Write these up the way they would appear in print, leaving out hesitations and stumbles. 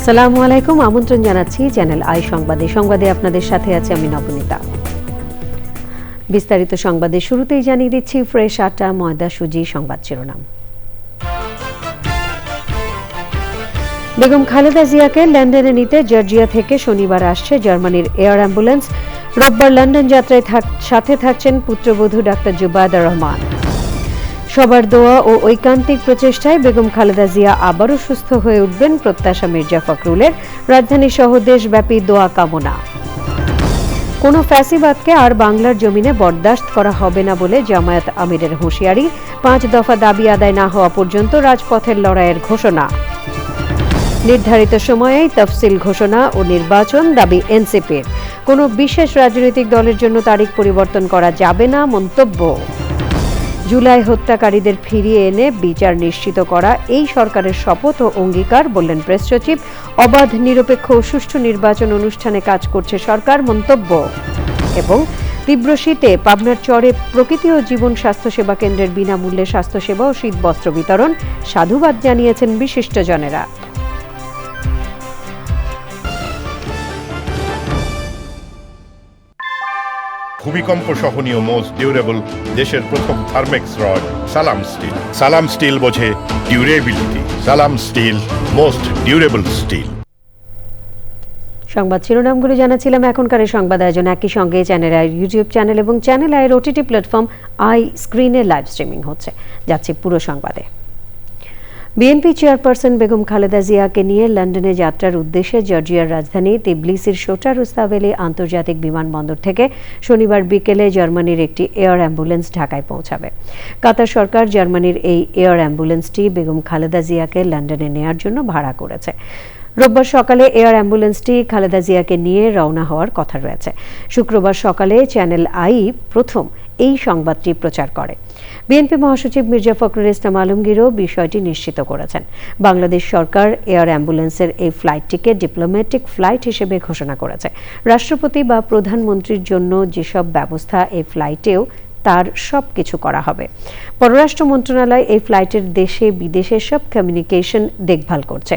আসসালামু আলাইকুম, আমন্ত্রণ জানাচ্ছি চ্যানেল আই সংবাদে আপনাদের সাথে আছে আমি নবনীতা। বিস্তারিত সংবাদে শুরুতেই জানিয়ে দিচ্ছি ফ্রেশ আটা, ময়দা, সুজি সংবাদ শিরোনাম। বেগম খালেদা জিয়াকে লন্ডনে নিতে জর্জিয়া থেকে শনিবার আসছে জার্মানির এয়ার অ্যাম্বুলেন্স। রোববার লন্ডন যাত্রায় সাথে থাকছেন পুত্রবধূ ডাক্তার জুবায়েদা রহমান। সবার দোয়া ও ঐকান্তিক প্রচেষ্টায় বেগম খালেদা জিয়া আবারও সুস্থ হয়ে উঠবেন, প্রত্যাশা মির্জা ফখরুলের। রাজধানী সহ দেশব্যাপী দোয়া কামনা। কোনো ফ্যাসিবাদকে আর বাংলার জমিনে বরদাস্ত করা হবে না বলে জামায়াত আমিরের হুঁশিয়ারি। 5 দফা দাবি আদায় না হওয়া পর্যন্ত রাজপথের লড়াইয়ের ঘোষণা। নির্ধারিত সময়েই তফসিল ঘোষণা ও নির্বাচন দাবি এনসিপির। কোনো বিশেষ রাজনৈতিক দলের জন্য তারিখ পরিবর্তন করা যাবে না মন্তব্য। জুলাই হত্যাকারীদের ফিরিয়ে এনে বিচার নিশ্চিত করা এই সরকারের শপথ ও অঙ্গীকার, বললেন প্রেস সচিব। অবাধ, নিরপেক্ষ ও সুষ্ঠু নির্বাচন অনুষ্ঠানে কাজ করছে সরকার মন্তব্য। এবং তীব্র শীতে পাবনার চরে প্রকৃতি ও জীবন স্বাস্থ্যসেবা কেন্দ্রের বিনামূল্যে স্বাস্থ্যসেবা ও শীতবস্ত্র বিতরণ, সাধুবাদ জানিয়েছেন বিশিষ্টজনেরা। ভূমিকম্প সহনীয় মোস্ট ডিউরেবল দেশের প্রথম থার্মেক্স রড সালাম স্টিল। সালাম স্টিল বোঝে ডিউরেবিলিটি। সালাম স্টিল, মোস্ট ডিউরেবল স্টিল। সংবাদ শিরোনামগুলো জানাচ্ছিলাম। এখনকার সংবাদ আয়োজন একই সঙ্গে চ্যানেল আইয়ের ইউটিউব চ্যানেল এবং চ্যানেল আইয়ের ওটিটি প্ল্যাটফর্ম আই স্ক্রিনে লাইভ স্ট্রিমিং হচ্ছে। যাচ্ছে পুরো সংবাদে। বিএনপি চেয়ারপারসন বেগম খালেদা জিয়াকে নিয়ে লন্ডনে যাত্রার উদ্দেশ্যে জর্জিয়ার রাজধানী তিবলিসির শোটা রুস্তাভেলি আন্তর্জাতিক বিমানবন্দর থেকে শনিবার বিকেলে জার্মানির একটি এয়ার অ্যাম্বুলেন্স ঢাকায় পৌঁছাবে। কাতার সরকার জার্মানির এই এয়ার অ্যাম্বুলেন্সটি বেগম খালেদা জিয়াকে লন্ডনে নেয়ার জন্য ভাড়া করেছে। রোববার সকালে এয়ার অ্যাম্বুলেন্সটি খালেদা জিয়াকে নিয়ে রওনা হওয়ার কথা রয়েছে। শুক্রবার সকালে চ্যানেল আই প্রথম এই সংবাদটি প্রচার করে। বিএনপি মহাসচিব মির্জা ফখরুল ইসলাম আলমগীরও বিষয়টি নিশ্চিত করেছেন। বাংলাদেশ সরকার এয়ার অ্যাম্বুলেন্সের এই ফ্লাইটটিকে ডিপ্লোম্যাটিক ফ্লাইট হিসেবে ঘোষণা করেছে। রাষ্ট্রপতি বা প্রধানমন্ত্রীর জন্য যেসব ব্যবস্থা এই ফ্লাইটেও তার সব কিছু করা হবে। পররাষ্ট্র মন্ত্রণালয় এই ফ্লাইটের দেশে বিদেশে সব কমিউনিকেশন দেখভাল করছে।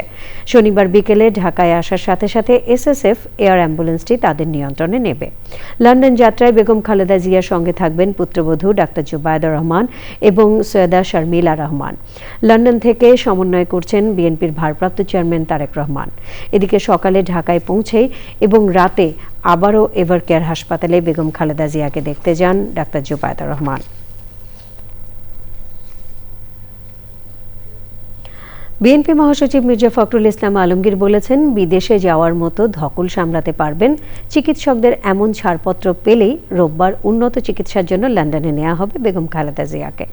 শনিবার বিকেলে ঢাকায় আসার সাথে সাথে এসএসএফ এয়ার অ্যাম্বুলেন্সটি তাদের নিয়ন্ত্রণে নেবে। লন্ডন যাত্রায় বেগম খালেদা জিয়ার সঙ্গে থাকবেন পুত্রবধূ ডাক্তার জুবায়েদা রহমান এবং সৈয়দা শারমিলা রহমান। লন্ডন থেকে সমন্বয় করছেন বিএনপির ভারপ্রাপ্ত চেয়ারম্যান তারেক রহমান। এদিকে সকালে ঢাকায় পৌঁছেই এবং রাতে আবারও এভারকেয়ার হাসপাতালে বেগম খালেদা জিয়াকে দেখতে যান ডাক্তার জুবায়েদা রহমান। বিএনপি মহাসচিব মির্জা ফখরুল ইসলাম আলমগীর বলেছেন, বিদেশে যাওয়ার মতো ধকল সামলাতে পারবেন চিকিৎসকদের এমন ছাড়পত্র পেলেই রোববার উন্নত চিকিৎসার জন্য লন্ডনে নেওয়া হবে বেগম খালেদা জিয়াকে।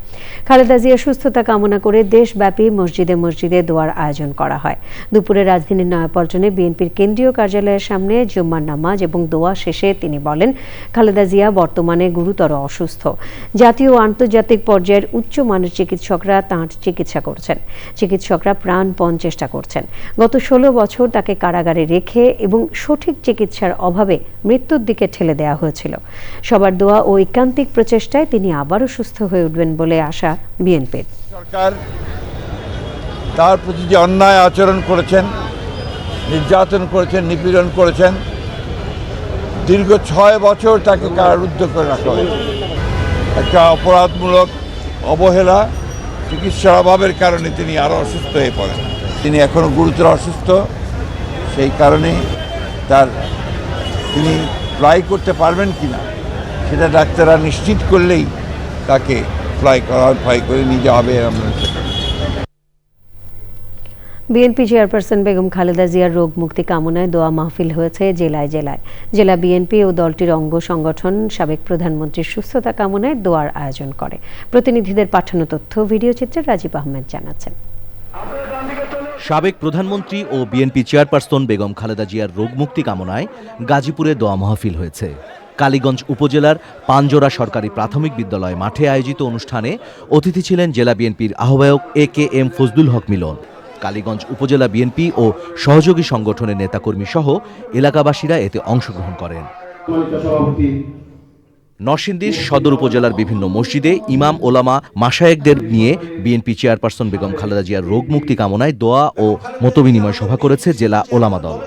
খালেদা জিয়ার সুস্থতা কামনা করে দেশব্যাপী মসজিদে মসজিদে দোয়ার আয়োজন করা হয়। দুপুরে রাজধানীর নয়াপল্টনে বিএনপির কেন্দ্রীয় কার্যালয়ের সামনে জুম্মার নামাজ এবং দোয়া শেষে তিনি বলেন, খালেদা জিয়া বর্তমানে গুরুতর অসুস্থ। জাতীয় ও আন্তর্জাতিক পর্যায়ের উচ্চমানের চিকিৎসকরা তাঁর চিকিৎসা করছেন। চিকিৎসকরা প্রাণপণ চেষ্টা করছেন। গত 16 বছর তাকে কারাগারে রেখে এবং সঠিক চিকিৎসার অভাবে মৃত্যুর দিকে ঠেলে দেওয়া হয়েছিল। সবার দোয়া ও ঐকান্তিক প্রচেষ্টায় তিনি আবারও সুস্থ হয়ে উঠবেন বলে আশা বিএনপির। সরকার তার প্রতি যে অন্যায় আচরণ করেছেন, নির্যাতন করেছেন, নিপীড়ন করেছেন, দীর্ঘ 6 বছর তাকে কারারুদ্ধ করে রাখা হয়েছে। একটা অপরাধমূলক অবহেলা, চিকিৎসার অভাবের কারণে তিনি আরও অসুস্থ হয়ে পড়েন। তিনি এখনও গুরুতর অসুস্থ, সেই কারণে তিনি ফ্লাই করতে পারবেন কি না সেটা ডাক্তাররা নিশ্চিত করলেই তাকে ফ্লাই করে নিয়ে যাওয়া হবে অ্যাম্বুলেন্সে। বিএনপি চেয়ারপারসন বেগম খালেদা জিয়ার রোগ মুক্তি কামনায় দোয়া মাহফিল হয়েছে জেলায় জেলায়। জেলা বিএনপি ও দলটির অঙ্গ সংগঠন সাবেক প্রধানমন্ত্রীর সুস্থতা কামনায় দোয়ার আয়োজন করে। প্রতিনিধিদের পাঠানো তথ্য ভিডিও চিত্রে রাজীব আহমেদ জানাচ্ছেন। সাবেক প্রধানমন্ত্রী ও বিএনপি চেয়ারপারসন বেগম খালেদা জিয়ার রোগ মুক্তি কামনায় গাজীপুরে দোয়া মাহফিল হয়েছে। কালীগঞ্জ উপজেলার পাঞ্জোরা সরকারি প্রাথমিক বিদ্যালয় মাঠে আয়োজিত অনুষ্ঠানে অতিথি ছিলেন জেলা বিএনপির আহ্বায়ক AKM ফজলুল হক মিলন। কালীগঞ্জ উপজেলা বিএনপি ও সহযোগী সংগঠনের নেতাকর্মী সহ এলাকাবাসীরা এতে অংশগ্রহণ করেন। নরসিংদীর সদর উপজেলার বিভিন্ন মসজিদে ইমাম ওলামা মাশায়েখদের নিয়ে বিএনপি চেয়ারপারসন বেগম খালেদা জিয়ার রোগ মুক্তি কামনায় দোয়া ও মতবিনিময় সভা করেছে জেলা ওলামা দল।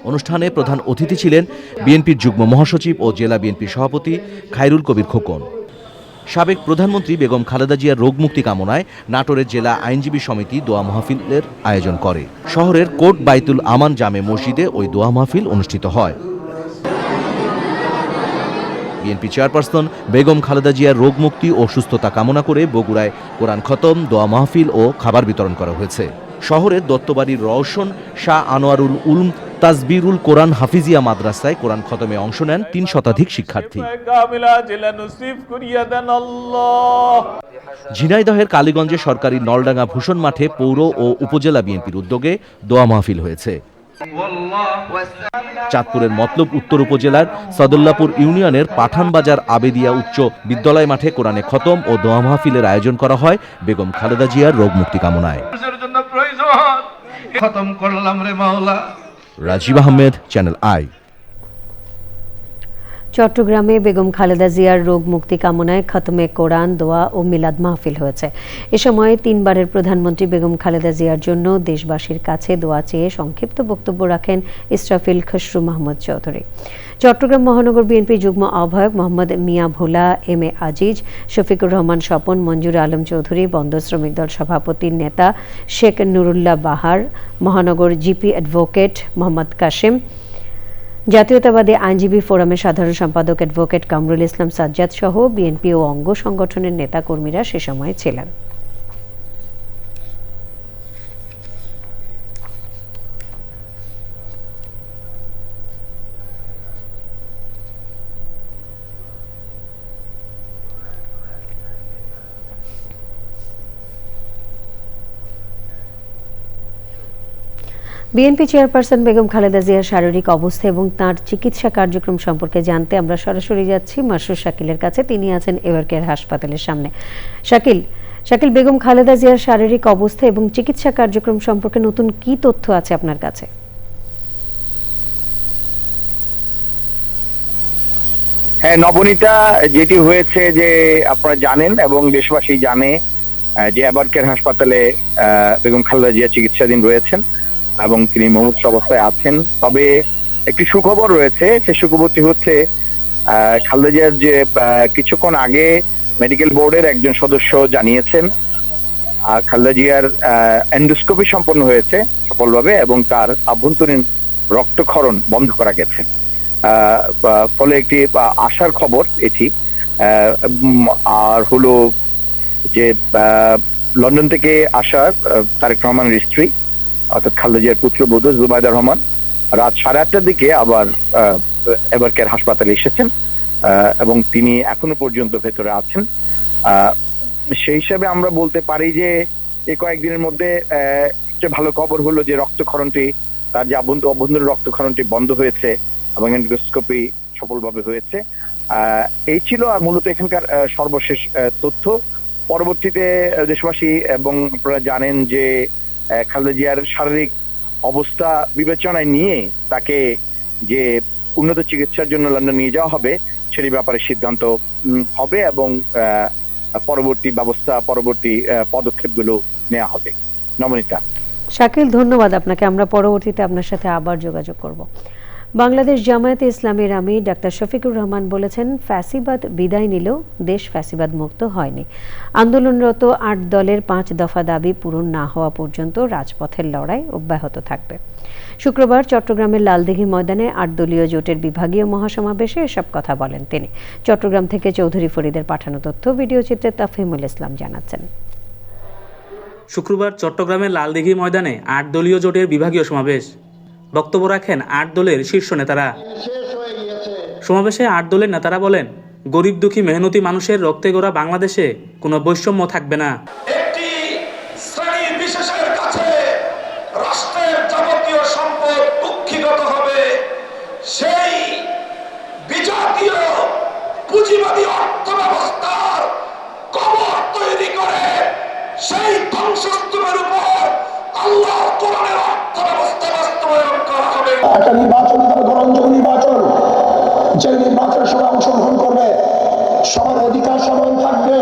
অনুষ্ঠানে প্রধান অতিথি ছিলেন বিএনপির যুগ্ম মহাসচিব ও জেলা বিএনপির সভাপতি খায়রুল কবির খোকন। সাবেক প্রধানমন্ত্রী বেগম খালেদা জিয়ার রোগ মুক্তি কামনায় নাটোরের জেলা আইনজীবী সমিতি দোয়া মাহফিলের আয়োজন করে। শহরের কোট বাইতুল আমান জামে মসজিদে ওই দোয়া মাহফিল অনুষ্ঠিত হয়। বিএনপি চেয়ারপারসন বেগম খালেদা জিয়ার রোগ মুক্তি ও সুস্থতা কামনা করে বগুড়ায় কোরআন খতম, দোয়া মাহফিল ও খাবার বিতরণ করা হয়েছে। শহরের দত্তবাড়ির রওশন শাহ আনোয়ারুল উলুম তাজবিরুল কোরআন হাফিজিয়া মাদ্রাসায় কোরআন খতমে অংশ নেন ৩ শতাধিক শিক্ষার্থী। ঝিনাইদহের কালীগঞ্জে সরকারি নলডাঙ্গা ভূষণ মাঠে পৌর ও উপজেলা বিএনপির উদ্যোগে দোয়া মাহফিল হয়েছে। চাঁদপুরের মতলব উত্তর উপজেলার সদুল্লাপুর ইউনিয়নের পাঠানবাজার আবেদিয়া উচ্চ বিদ্যালয় মাঠে কোরআনে খতম ও দোয়া মাহফিলের আয়োজন করা হয় বেগম খালেদা জিয়ার রোগ মুক্তি কামনায়। Rajib Ahmed, channel I. চট্টগ্রামে বেগম খালেদা জিয়ার রোগ মুক্তি কামনায় খতমে কোরআন, দোয়া ও মিলাদ মাহফিল হয়েছে। এ সময় 3 বারের প্রধানমন্ত্রী বেগম খালেদা জিয়ার জন্য দেশবাসীর কাছে দোয়া চেয়ে সংক্ষিপ্ত বক্তব্য রাখেন ইসরাফিল খসরু মাহমুদ চৌধুরী। চট্টগ্রাম মহানগর বিএনপি যুগ্ম আহ্বায়ক মোহাম্মদ মিয়া ভোলা, এম এ আজিজ, শফিকুর রহমান স্বপন, মঞ্জুর আলম চৌধুরী, বন্দর শ্রমিক দল সভাপতির নেতা শেখ নুরুল্লাহ বাহার, মহানগর জিপি অ্যাডভোকেট মোহাম্মদ কাশেম, জাতীয়তাবাদী আইনজীবী ফোরামের সাধারণ সম্পাদক অ্যাডভোকেট কামরুল ইসলাম সাজ্জাদ সহ বিএনপি ও অঙ্গ সংগঠনের নেতাকর্মীরা সে সময় ছিলেন। বিএনপি চেয়ারপারসন বেগম খালেদা জিয়ার শারীরিক অবস্থা এবং তাঁর চিকিৎসা কার্যক্রম সম্পর্কে জানতে আমরা সরাসরি যাচ্ছি মাসুর শাকিলের কাছে। তিনি আছেন এভারকেয়ার হাসপাতালের সামনে। শাকিল, বেগম খালেদা জিয়ার শারীরিক অবস্থা এবং চিকিৎসা কার্যক্রম সম্পর্কে নতুন কি তথ্য আছে আপনার কাছে? হ্যাঁ নবনীতা, যেটি হয়েছে যে আপনারা জানেন এবং দেশবাসী জানে যে এভারকেয়ার হাসপাতালে বেগম খালেদা জিয়া চিকিৎসাধীন রয়েছেন এবং তিনি মুমূর্ষু অবস্থায় আছেন। তবে একটি সুখবর রয়েছে, সে সুখবরটি হচ্ছে খালেদা জিয়ার যে কিছুক্ষণ আগে মেডিকেল বোর্ডের একজন সদস্য জানিয়েছেন খালেদা জিয়ার এন্ডোস্কোপি সম্পন্ন হয়েছে সফলভাবে এবং তার আভ্যন্তরীণ রক্তক্ষরণ বন্ধ করা গেছে। ফলে একটি আশার খবর এটি। আর হলো যে লন্ডন থেকে আসা তারেক রহমানের স্ত্রী অর্থাৎ খালেদা জিয়ার পুত্রবধূ জুবাইদা রহমান রাত 8:30টার দিকে আবার এভারকেয়ার হাসপাতালে এসেছেন এবং তিনি এখনো পর্যন্ত ভেতরে আছেন। সেই হিসাবে আমরা বলতে পারি যে এই কয়েকদিনের মধ্যে সবচেয়ে ভালো খবর হলো যে রক্তক্ষরণটি, তার যে অভ্যন্তরীণ রক্তক্ষরণটি বন্ধ হয়েছে এবং এন্ডোস্কোপি সফলভাবে হয়েছে। এই ছিল আর মূলত এখানকার সর্বশেষ তথ্য। পরবর্তীতে দেশবাসী এবং আপনারা জানেন যে খালেদা জিয়ার শারীরিক অবস্থা বিবেচনায় নিয়ে তাকে যে উন্নত চিকিৎসার জন্য লন্ডন নিয়ে যাওয়া হবে সেটি ব্যাপারে সিদ্ধান্ত হবে এবং পরবর্তী পদক্ষেপগুলো নেওয়া হবে। নবনীতা। শাকিল, ধন্যবাদ আপনাকে। আমরা পরবর্তীতে আপনার সাথে আবার যোগাযোগ করব। বাংলাদেশ জামায়াতে ইসলামীর আমির ডাক্তার শফিকুর রহমান বলেছেন, ফ্যাসিবাদ বিদায় নিলেও দেশ ফ্যাসিবাদ মুক্ত হয়নি। আন্দোলনরত 8 দলের 5 দফা দাবি পূরণ না হওয়া পর্যন্ত রাজপথের লড়াই অব্যাহত থাকবে। শুক্রবার চট্টগ্রামের লালদিঘি ময়দানে 8 দলীয় জোটের বিভাগীয় মহাসমাবেশে এসব কথা বলেন তিনি। চট্টগ্রাম থেকে চৌধুরী ফরিদের পাঠানো তথ্য, ভিডিও চিত্রে তাফহিমুল ইসলাম জানাচ্ছেন। শুক্রবার চট্টগ্রামের লালদিঘি ময়দানে 8 দলীয় জোটের বিভাগীয় সমাবেশ। বক্তব্য রাখেন 8 দলের শীর্ষ নেতারা। সমাবেশে 8 দলের নেতারা বলেন, গরিব দুঃখী মেহনতি মানুষের রক্তে গড়া বাংলাদেশে কোনো বৈষম্য থাকবে না। একটি শ্রেণী বিশেষের কাছে রাষ্ট্রের যাবতীয় সম্পদ কুক্ষিগত হবে। সেই বিজাতীয় পুঁজিবাদী অর্থ ব্যবস্থার কবর তৈরি করে সেই ধ্বংসস্তূপের উপর আল্লাহর কোরআনের অর্থ ব্যবস্থা বাস্তবায়ন করা হবে। একটা নির্বাচন হবে, গ্রহণযোগ্য নির্বাচন। যে নির্বাচনের সময় অংশগ্রহণ করবে সময় থাকবে,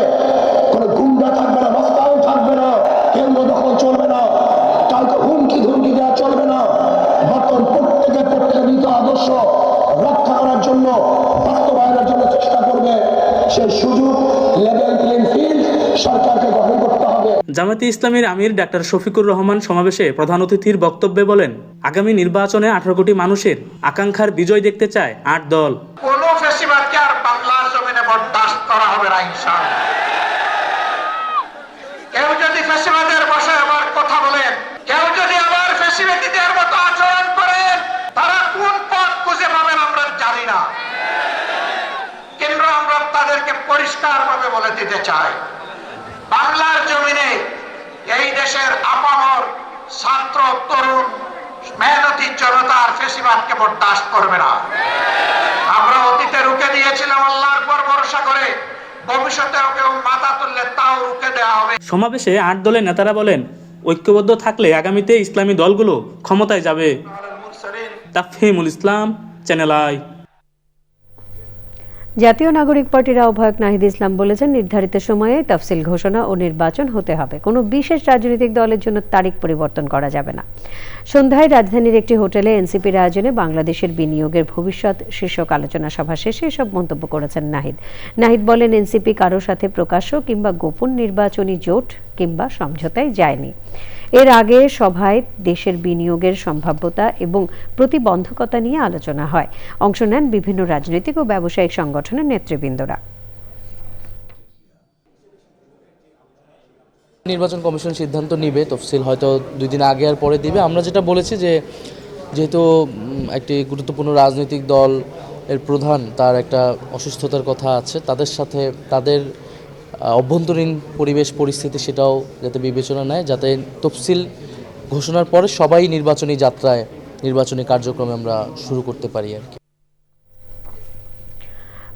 কোনো গুন্ডা থাকবে না, মাস্তান থাকবে না, কেন্দ্র দখল চলবে না, কাউকে হুমকি ধুমকি দেওয়া চলবে না। বর্তমান প্রত্যেকের নীতি আদর্শ রক্ষা করার জন্য, বাস্তবায়নের জন্য চেষ্টা করবে। সেই সুযোগ লেভেল প্লেইং ফিল্ড সরকারকে গ্রহণ করতে হবে। জামায়াতে ইসলামীর আমির ডাক্তার শফিকুর রহমান সমাবেশে প্রধান অতিথির বক্তব্যে বলেন, আগামী নির্বাচনে 18 কোটি মানুষের আকাঙ্ক্ষার বিজয় দেখতে চায় 8 দল। কোন ফ্যাসিবাদকে আর বাংলার জমিনে বরদাস্ত করা হবে না ইনশাআল্লাহ। কেউ যদি ফ্যাসিবাদের ভাষায় আবার কথা বলেন, কেউ যদি আবার ফ্যাসিবাদীদের মতো আচরণ করেন, তারা কোন পথ খুঁজে পাবেন আমরা জানি না, কিন্তু আমরা তাদেরকে পরিষ্কারভাবে বলে দিতে চাই, বাংলার জমিনে এই দেশের আপামর ছাত্র তরুণ মেহনতি জনতার ফ্যাসিবাদকে বরদাস্ত করবে না। আমরা অতীতে রুখে দিয়েছিলাম আল্লাহর পর ভরসা করে, ভবিষ্যতেও কেউ মাথা তুললে তাও রুখে দেওয়া হবে। সমাবেশে 8 দলের নেতারা বলেন, ঐক্যবদ্ধ থাকলে আগামীতে ইসলামী দলগুলো ক্ষমতায় যাবে। তাফহিমুল ইসলাম, চ্যানেল আই। জাতীয় নাগরিক পার্টির আহ্বায়ক নাহিদ ইসলাম বলেছেন, নির্ধারিত সময়ে তফসিল ঘোষণা ও নির্বাচন হতে হবে। কোনো বিশেষ রাজনৈতিক দলের জন্য তারিখ পরিবর্তন করা যাবে না। সন্ধ্যায় রাজধানীর একটি হোটেলে এনসিপির আয়োজনে বাংলাদেশের বিনিয়োগের ভবিষ্যৎ শীর্ষক আলোচনা সভা শেষে এসব মন্তব্য করেছেন নাহিদ বলেন, এনসিপি কারো সাথে প্রকাশ্য কিংবা গোপন নির্বাচনী জোট কিংবা সমঝোতায় যায়নি। এর আগে সভায় দেশের বিনিয়োগের সম্ভাব্যতা এবং প্রতিবন্ধকতা নিয়ে আলোচনা হয়। অংশ নেন বিভিন্ন রাজনৈতিক ও ব্যবসায়িক সংগঠনের নেতৃবৃন্দরা। নির্বাচন কমিশন সিদ্ধান্ত নিবে, তফসিল হয়তো 2 দিন আগে আর পরে দিবে। আমরা যেটা বলেছি যে যেহেতু একটি গুরুত্বপূর্ণ রাজনৈতিক দল এর প্রধান, তার একটা অসুস্থতার কথা আছে, তাদের সাথে তাদের অভ্যন্তরীণ পরিবেশ পরিস্থিতি সেটাও যাতে বিবেচনা নেয়, যাতে তফসিল ঘোষণার পরে সবাই নির্বাচনী যাত্রায় নির্বাচনী কার্যক্রমে আমরা শুরু করতে পারি আর কি।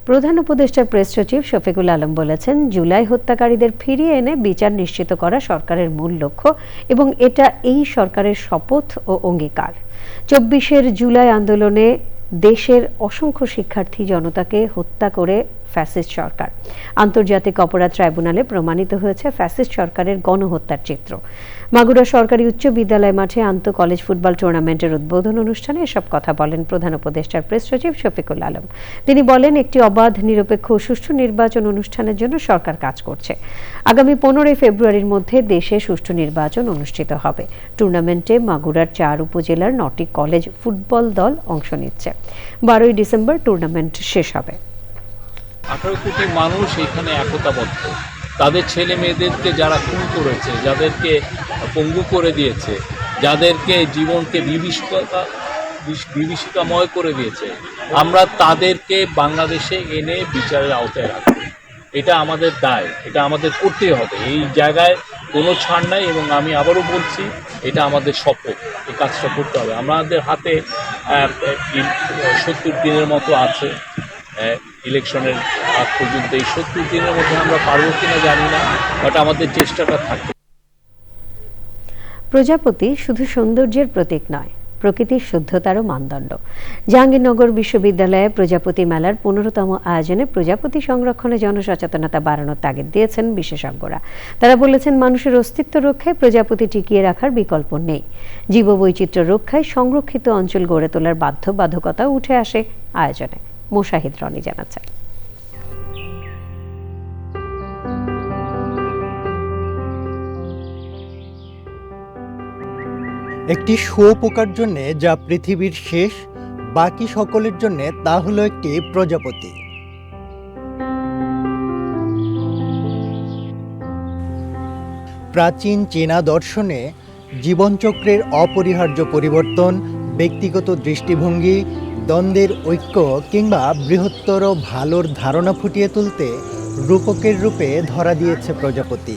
প্রধান উপদেষ্টার প্রেস সচিব শফিকুল আলম বলেছেন, জুলাই হত্যাকারীদের ফিরিয়ে এনে বিচার নিশ্চিত করা সরকারের মূল লক্ষ্য এবং এটা এই সরকারের শপথ ও অঙ্গীকার। 24 জুলাই আন্দোলনে দেশের অসংখ্য শিক্ষার্থী জনতাকে হত্যা করে ফ্যাসিস্ট সরকার। আন্তর্জাতিক অপরাধ ট্রাইব্যুনালে প্রমাণিত হয়েছে ফ্যাসিস্ট সরকারের গণহত্যার চিত্র। মাগুরা সরকারি উচ্চ বিদ্যালয় মাঠে আন্তঃ কলেজ ফুটবল টুর্নামেন্টের উদ্বোধন অনুষ্ঠানে এসব কথা বলেন প্রধান উপদেষ্টার প্রেস সচিব শফিকুল আলম। তিনি বলেন, একটি অবাধ, নিরপেক্ষ ও সুষ্ঠু নির্বাচন অনুষ্ঠানের জন্য সরকার কাজ করছে। আগামী 15 ফেব্রুয়ারির মধ্যে দেশে সুষ্ঠু নির্বাচন অনুষ্ঠিত হবে। টুর্নামেন্টে মাগুরার 4 উপজেলার 9টি কলেজ ফুটবল দল অংশ নিচ্ছে। 12 ডিসেম্বর টুর্নামেন্ট শেষ হবে। 18 কোটি মানুষ এখানে একতাবদ্ধ। তাদের ছেলে মেয়েদেরকে যারা খুন করেছে, যাদেরকে পঙ্গু করে দিয়েছে, যাদেরকে জীবনকে বিভীষিকাময় করে দিয়েছে, আমরা তাদেরকে বাংলাদেশে এনে বিচারের আওতায় রাখব। এটা আমাদের দায়, এটা আমাদের করতে হবে। এই জায়গায় কোনো ছাড় নাই এবং আমি আবারও বলছি, এটা আমাদের শপথ, এই কাজটা করতে হবে। আমাদের হাতে 70 দিনের মতো আছে ইলেকশনের আগ পর্যন্ত। এই 70 দিনের মধ্যে আমরা পারবো কিনা জানি না, বাট আমাদের চেষ্টাটা থাকবে। প্রজাপতি শুধু সৌন্দর্যের প্রতীক নয়, প্রকৃতির শুদ্ধতারও মানদণ্ড। জাহাঙ্গীরনগর বিশ্ববিদ্যালয়ে প্রজাপতি মেলার 15তম আয়োজনে প্রজাপতি সংরক্ষণে জনসচেতনতা বাড়ানোর তাগিদ দিয়েছেন বিশেষজ্ঞরা। তারা বলেছেন, মানুষের অস্তিত্ব রক্ষায় প্রজাপতি টিকিয়ে রাখার বিকল্প নেই। জীববৈচিত্র্য রক্ষায় সংরক্ষিত অঞ্চল গড়ে তোলার বাধ্যবাধকতা উঠে আসে আয়োজনে। মোশাহিদ রনি জানাচ্ছেন। একটি শুঁয়োপোকার জন্য যা পৃথিবীর শেষ, বাকি সকলের জন্য তা হলো একটি প্রজাপতি। প্রাচীন চীনা দর্শনে জীবনচক্রের অপরিহার্য পরিবর্তন, ব্যক্তিগত দৃষ্টিভঙ্গি, দ্বন্দ্বের ঐক্য কিংবা বৃহত্তর ভালোর ধারণা ফুটিয়ে তুলতে রূপকের রূপে ধরা দিয়েছে প্রজাপতি।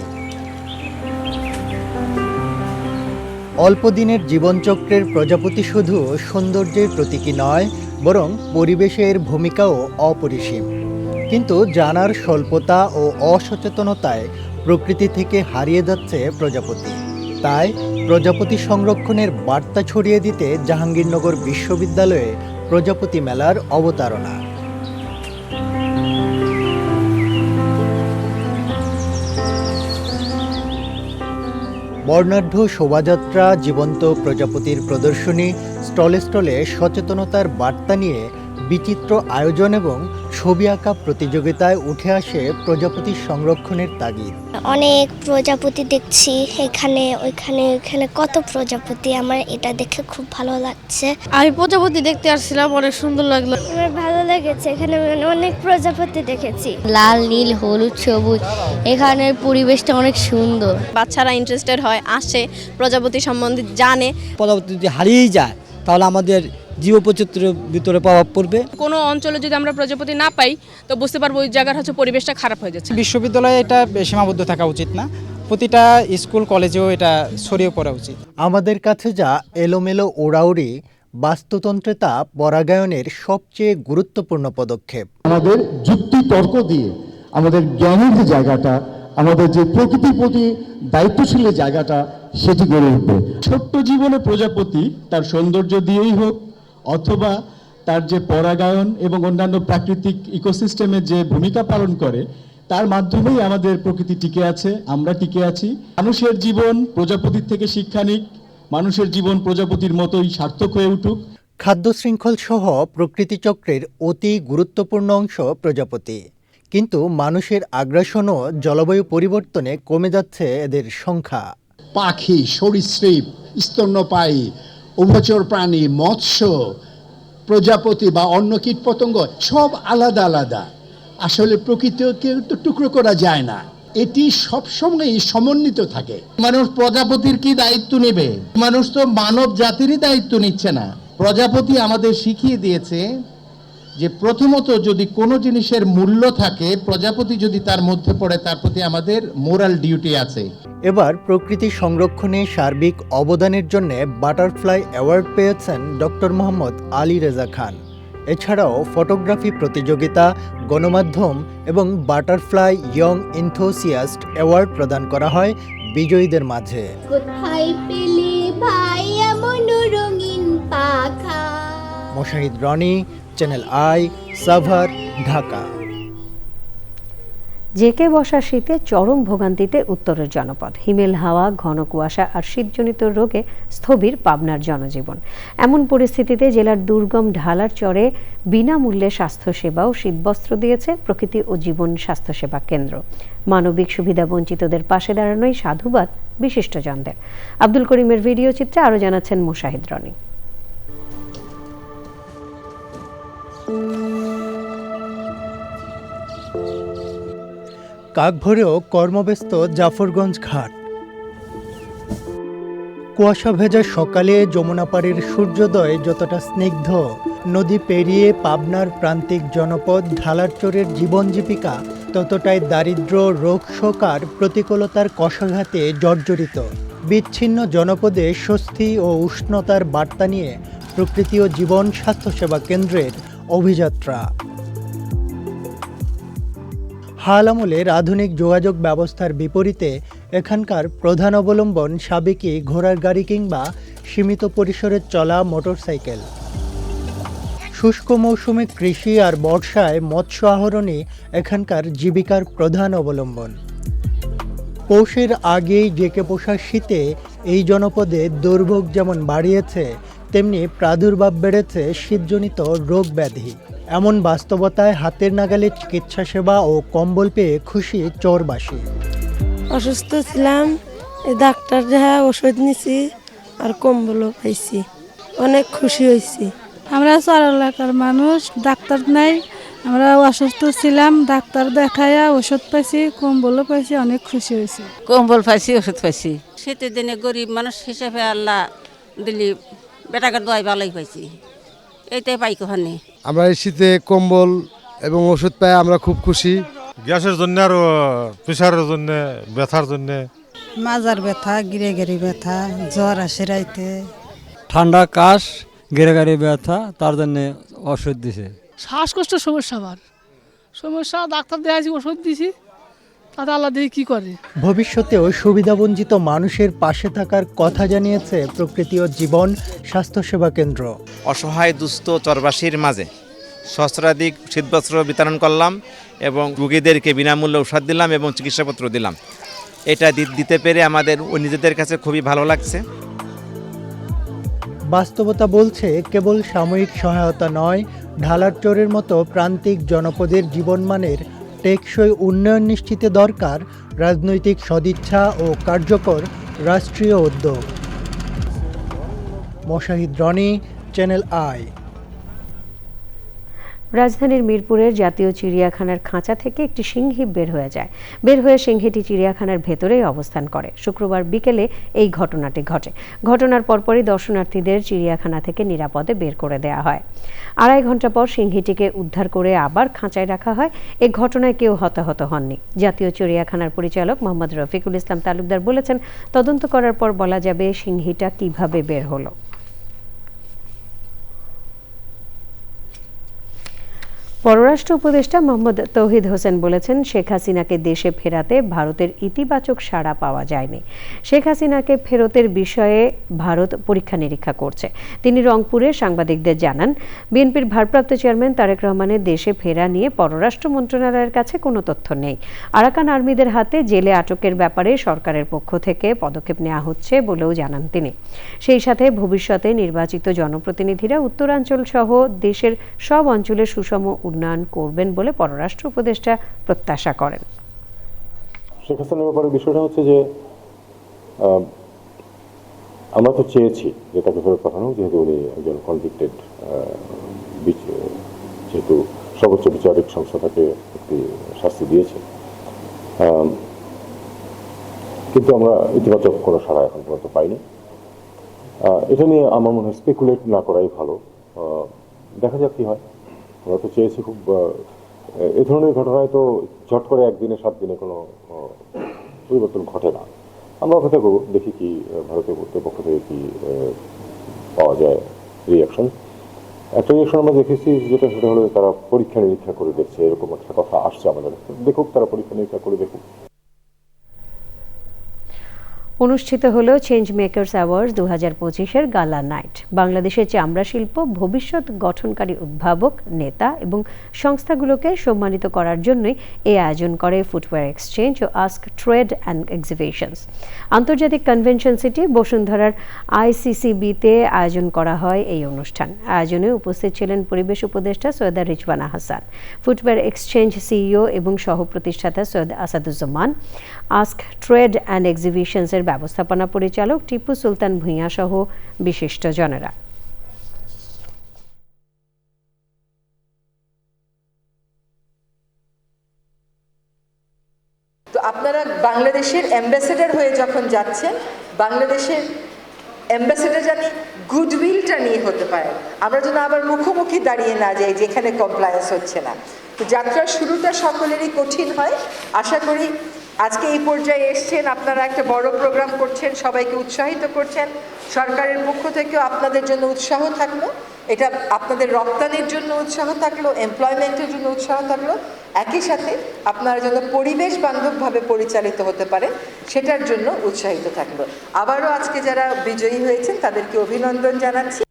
অল্প দিনের জীবনচক্রের প্রজাপতি শুধু সৌন্দর্যের প্রতীকী নয়, বরং পরিবেশের ভূমিকাও অপরিসীম। কিন্তু জানার স্বল্পতা ও অসচেতনতায় প্রকৃতি থেকে হারিয়ে যাচ্ছে প্রজাপতি। তাই প্রজাপতি সংরক্ষণের বার্তা ছড়িয়ে দিতে জাহাঙ্গীরনগর বিশ্ববিদ্যালয়ে প্রজাপতি মেলার অবতারণা। বর্ণাঢ্য শোভাযাত্রা, জীবন্ত প্রজাপতির প্রদর্শনী, স্টলে স্টলে সচেতনতার বার্তা নিয়ে বিচিত্র আয়োজন এবং ছবি আঁকা প্রতিযোগিতায় উঠে আসে প্রজাপতি সংরক্ষণের তাগিদ। অনেক প্রজাপতি দেখছি, এখানে ওইখানে কত প্রজাপতি, আমার এটা দেখে খুব ভালো লাগছে। আমি প্রজাপতি দেখতে আসছিলাম, অনেক সুন্দর লাগলো। আমার ভালো লেগেছে, এখানে অনেক প্রজাপতি দেখেছি, লাল, নীল, হলুদ, সবুজ, এখানের পরিবেশটা অনেক সুন্দর। বাচ্চারা ইন্টারেস্টেড হয়, আসে, প্রজাপতি সম্বন্ধে জানে। প্রজাপতি যদি হারিয়েই যায় তাহলে আমাদের জীববৈচিত্র্যের ভিতরে প্রভাব পড়বে। কোনো অঞ্চলে যদি আমরা প্রজাপতি না পাই তো বুঝতে পারবো ওই জায়গার পরিবেশটা খারাপ হয়ে যাচ্ছে। বিশ্ববিদ্যালয়ে এটা সীমাবদ্ধ থাকা উচিত না, প্রতিটা স্কুল কলেজেও এটা ছড়িয়ে পড়া উচিত। আমাদের কাছে যা এলোমেলো ওড়াউড়ি, বাস্তুতন্ত্রে তা পরাগায়নের সবচেয়ে গুরুত্বপূর্ণ পদক্ষেপ। আমাদের যুক্তি তর্ক দিয়ে আমাদের জ্ঞানের যে জায়গাটা, আমাদের যে প্রকৃতির প্রতি দায়িত্বশীলের জায়গাটা, সেটি গড়ে উঠবে। ছোট্ট জীবনে প্রজাপতি তার সৌন্দর্য দিয়েই হোক অথবা তার যে পরাগায়ন এবং অন্যান্য প্রাকৃতিক ইকোসিস্টেমে যে ভূমিকা পালন করে, তার মাধ্যমেই আমাদের প্রকৃতি টিকে আছে, আমরা টিকে আছি। মানুষের জীবন প্রজাপতির থেকে শিক্ষা নিক, মানুষের জীবন প্রজাপতির মতোই সার্থক হয়ে উঠুক। খাদ্য শৃঙ্খল সহ প্রকৃতিচক্রের অতি গুরুত্বপূর্ণ অংশ প্রজাপতি, কিন্তু মানুষের আগ্রাসন ও জলবায়ু পরিবর্তনে কমে যাচ্ছে এদের সংখ্যা। পাখি, সরীসৃপ, স্তন্যপায়ী, উভচর প্রাণী, মৎস্য, প্রজাপতি বা অন্য কীটপতঙ্গ সব আলাদা আলাদা। আসলে প্রকৃতিকে তো টুকরো করা যায় না, এটি সবসময় সমন্বিত থাকে। মানুষ প্রজাপতির কি দায়িত্ব নেবে? মানুষ তো মানব জাতিরই দায়িত্ব নিচ্ছে না। প্রজাপতি আমাদের শিখিয়ে দিয়েছে যে প্রথমত যদি কোনো জিনিসের মূল্য থাকে, প্রজাপতি যদি তার মধ্যে পড়ে, তার প্রতি আমাদের মোরাল ডিউটি আছে। এবার প্রকৃতি সংরক্ষণে সার্বিক অবদানের জন্য বাটারফ্লাই অ্যাওয়ার্ড পেয়েছেন ডক্টর মোহাম্মদ আলী রেজা খান। এছাড়াও ফটোগ্রাফি প্রতিযোগিতা, গণমাধ্যম এবং বাটারফ্লাই ইয়ং এনথুসিয়াস্ট অ্যাওয়ার্ড প্রদান করা হয় বিজয়ীদের মাঝে। কোথায় পেলে ভাই এমন রঙিন পাখা? Moshahid Roni, channel I, Savar, Dhaka. জেকে বসা শীতে চরম ভোগান্তিতে উত্তরের জনপদ। হিমেল হাওয়া, ঘন কুয়াশা আর শীতজনিত রোগে স্থবির পাবনার জনজীবন। এমন পরিস্থিতিতে জেলার দুর্গম ঢালার চরে বিনামূল্যে স্বাস্থ্যসেবা ও শীতবস্ত্র দিয়েছে প্রকৃতি ও জীবন স্বাস্থ্যসেবা কেন্দ্র। মানবিক সুবিধা বঞ্চিতদের পাশে দাঁড়ানোই সাধুবাদ বিশিষ্টজনদের। আব্দুল করিমের ভিডিও চিত্রে আরও জানাচ্ছেন মোশাহিদ রনি। কাকভরেও কর্মব্যস্ত জাফরগঞ্জ ঘাট। কুয়াশা ভেজা সকালে যমুনাপাড়ের সূর্যোদয় যতটা স্নিগ্ধ, নদী পেরিয়ে পাবনার প্রান্তিক জনপদ ঢালারচরের জীবন জীবিকা ততটাই দারিদ্র, রোগ শোক আর প্রতিকূলতার কষাঘাতে জর্জরিত। বিচ্ছিন্ন জনপদে স্বস্তি ও উষ্ণতার বার্তা নিয়ে প্রকৃতি ও জীবন স্বাস্থ্যসেবা কেন্দ্রের অভিযাত্রা। হাল আমলের আধুনিক যোগাযোগ ব্যবস্থার বিপরীতে এখানকার প্রধান অবলম্বন সাবেকি ঘোড়ার গাড়ি কিংবা সীমিত পরিসরে চলা মোটরসাইকেল। শুষ্ক মৌসুমে কৃষি আর বর্ষায় মৎস্য আহরণই এখানকার জীবিকার প্রধান অবলম্বন। পৌষের আগেই জেকে পোষা শীতে এই জনপদে দুর্ভোগ যেমন বাড়িয়েছে, তেমনি প্রাদুর্ভাব বেড়েছে শীতজনিত রোগ ব্যাধি। এমন বাস্তবতায় হাতের নাগালে চিকিৎসা সেবা ও কম্বল পেয়ে খুশি চরবাসী। অসুস্থ ছিলাম, ডাক্তার দেখা ওষুধ নিছি আর কম্বলও পাইছি, অনেক খুশি হয়েছি। আমরা চর এলাকার মানুষ, ডাক্তার নাই, আমরা অসুস্থ ছিলাম, ডাক্তার দেখায়া ওষুধ পাইছি, কম্বলও পাইছি, অনেক খুশি হয়েছি। কম্বল পাইছি, ওষুধ পাইছি। শীতের দিনে গরিব মানুষ হিসেবে আল্লাহ দিলি বেটাকে দোয়াই ভালোই পাইছি, এইটাই পাই কোহানি। আমরা এই শীতে কম্বল এবং ওষুধ পাই আমরা খুব খুশি। গ্যাসের জন্য আর প্রেশারের জন্য, ব্যথার জন্য, মাজার ব্যথা, গিরে গিরে ব্যথা, জ্বর আসে রাইতে, ঠান্ডা কাশ, গিরে গিরে ব্যথা, তার জন্য ওষুধ দিছে। শ্বাসকষ্টের সমস্যা, আমার সমস্যা, ডাক্তার দেখাইছি, ওষুধ দিছি, তাতে আল্লাহ দেখি কি করে। ভবিষ্যতেও সুবিধাবঞ্চিত মানুষের পাশে থাকার কথা জানিয়েছে প্রকৃতি ও জীবন স্বাস্থ্যসেবা কেন্দ্র। অসহায় দুস্থ চরবাসীর মাঝে সহস্রাধিক শীতবস্ত্র বিতরণ করলাম এবং রোগীদেরকে বিনামূল্যে ঔষধ দিলাম এবং চিকিৎসাপত্র দিলাম। এটা দিতে পেরে আমাদের নিজেদের কাছে খুবই ভালো লাগছে। বাস্তবতা বলছে কেবল সাময়িক সহায়তা নয়, ঢালারচরের মতো প্রান্তিক জনপদের জীবনমানের টেকসই উন্নয়ন নিশ্চিতে দরকার রাজনৈতিক সদিচ্ছা ও কার্যকর রাষ্ট্রীয় উদ্যোগ। Moshahid Roni, channel I. রাজধানীর মিরপুরের জাতীয় চিড়িয়াখানার খাঁচা থেকে একটি সিংহী বের হয়ে সিংহীটি চিড়িয়াখানার ভেতরেই অবস্থান করে। শুক্রবার বিকেলে এই ঘটনাটি ঘটে। ঘটনার পরপরই দর্শনার্থীদের চিড়িয়াখানা থেকে নিরাপদে বের করে দেওয়া হয়। 2.5 ঘন্টা পর সিংহীটিকে উদ্ধার করে আবার খাঁচায় রাখা হয়। এ ঘটনায় কেউ হতাহত হননি। জাতীয় চিড়িয়াখানার পরিচালক মোহাম্মদ রফিকুল ইসলাম তালুকদার বলেছেন, তদন্ত করার পর বলা যাবে সিংহীটা কিভাবে বের হলো। পররাষ্ট্র উপদেষ্টা মোহাম্মদ তৌহিদ হোসেন বলেছেন, শেখ হাসিনাকে দেশে ফেরাতে ভারতের ইতিবাচক সাড়া পাওয়া যায়নি। শেখ হাসিনাকে ফেরতের বিষয়ে ভারত পরীক্ষা নিরীক্ষা করছে। তিনি রংপুরে সাংবাদিকদের জানান, বিএনপির ভারপ্রাপ্ত চেয়ারম্যান তারেক রহমানের দেশে ফেরা নিয়ে পররাষ্ট্র মন্ত্রণালয়ের কাছে কোনো তথ্য নেই। আরাকান আর্মিদের হাতে জেলে আটকের ব্যাপারে সরকারের পক্ষ থেকে পদক্ষেপ নেওয়া হচ্ছে বলেও জানান তিনি। সেই সাথে ভবিষ্যতে নির্বাচিত জনপ্রতিনিধিরা উত্তরাঞ্চল সহ দেশের সব অঞ্চলে সুষম উন্নয়ন করবেন বলে পররাষ্ট্র উপদেষ্টা প্রত্যাশা করেন। শেখ হাসিনার ব্যাপারে বিষয়টা হচ্ছে যে আমরা তো চেয়েছি যে তাকে ফেরত পাঠানো, যেহেতু উনি একজন কনভিক্টেড, যেহেতু সর্বোচ্চ বিচারিক সংস্থা তাকে একটি শাস্তি দিয়েছে, কিন্তু আমরা ইতিবাচক কোনো সাড়া এখন পর্যন্ত পাইনি। এটা নিয়ে আমার মনে হয় স্পেকুলেট না করাই ভালো। দেখা যাক কি হয়। আমরা তো চেয়েছি খুব, এই ধরনের ঘটনায় তো ঝট করে 1 দিনে 7 দিনে কোনো পরিবর্তন ঘটে না। আমরা অপেক্ষা করবো, দেখি কি ভারতীয় কর্তৃপক্ষ থেকে কি পাওয়া যায় রিয়াকশন। একটা রিয়াকশন আমরা দেখেছি যেটা, সেটা হলো তারা পরীক্ষা নিরীক্ষা করে দেখছে, এরকম একটা কথা আসছে আমাদের। দেখুক, তারা পরীক্ষা নিরীক্ষা করে দেখুক। অনুষ্ঠিত হলো চেঞ্জ মেকার্স অ্যাওয়ার্ডস 2025-এর গালা নাইট। বাংলাদেশের চামড়া শিল্প ভবিষ্যৎ গঠনকারী উদ্ভাবক, নেতা এবং সংস্থাগুলোকে সম্মানিত করার জন্যই এই আয়োজন করে ফুটওয়্যার এক্সচেঞ্জ ও আস্ক ট্রেড অ্যান্ড এক্সিবিশনস। আন্তর্জাতিক কনভেনশন সিটি বসুন্ধরার ICCB-তে আয়োজন করা হয় এই অনুষ্ঠান। আয়োজনে উপস্থিত ছিলেন পরিবেশ উপদেষ্টা Syeda Rizwana Hasan, footwear exchange CEO এবং সহ প্রতিষ্ঠাতা Syed Asaduzzaman, ask trade and এক্সিবিশনসের ব্যবস্থাপনা পরিচালক টিপু সুলতান ভূঁইয়া সহ বিশিষ্টজনেরা। তো আপনারা বাংলাদেশের অ্যাম্বাসেডর হয়ে যখন যাচ্ছেন, বাংলাদেশের অ্যাম্বাসেডর জানি গুডউইলটা নিয়ে হতে পারে, আমরা যেন আবার মুখোমুখি দাঁড়িয়ে না যাই যেখানে কমপ্লায়েন্স হচ্ছে না। তো যাত্রার শুরুটা সকলেরই কঠিন হয়। আশা করি আজকে এই পর্যায়ে এসছেন, আপনারা একটা বড় প্রোগ্রাম করছেন, সবাইকে উৎসাহিত করছেন। সরকারের পক্ষ থেকেও আপনাদের জন্য উৎসাহ থাকলো, এটা আপনাদের রপ্তানির জন্য উৎসাহ থাকলো, এমপ্লয়মেন্টের জন্য উৎসাহ থাকলো। একই সাথে আপনারা যেন পরিবেশ বান্ধবভাবে পরিচালিত হতে পারেন সেটার জন্য উৎসাহিত থাকলো। আবারও আজকে যারা বিজয়ী হয়েছেন তাদেরকে অভিনন্দন জানাচ্ছি।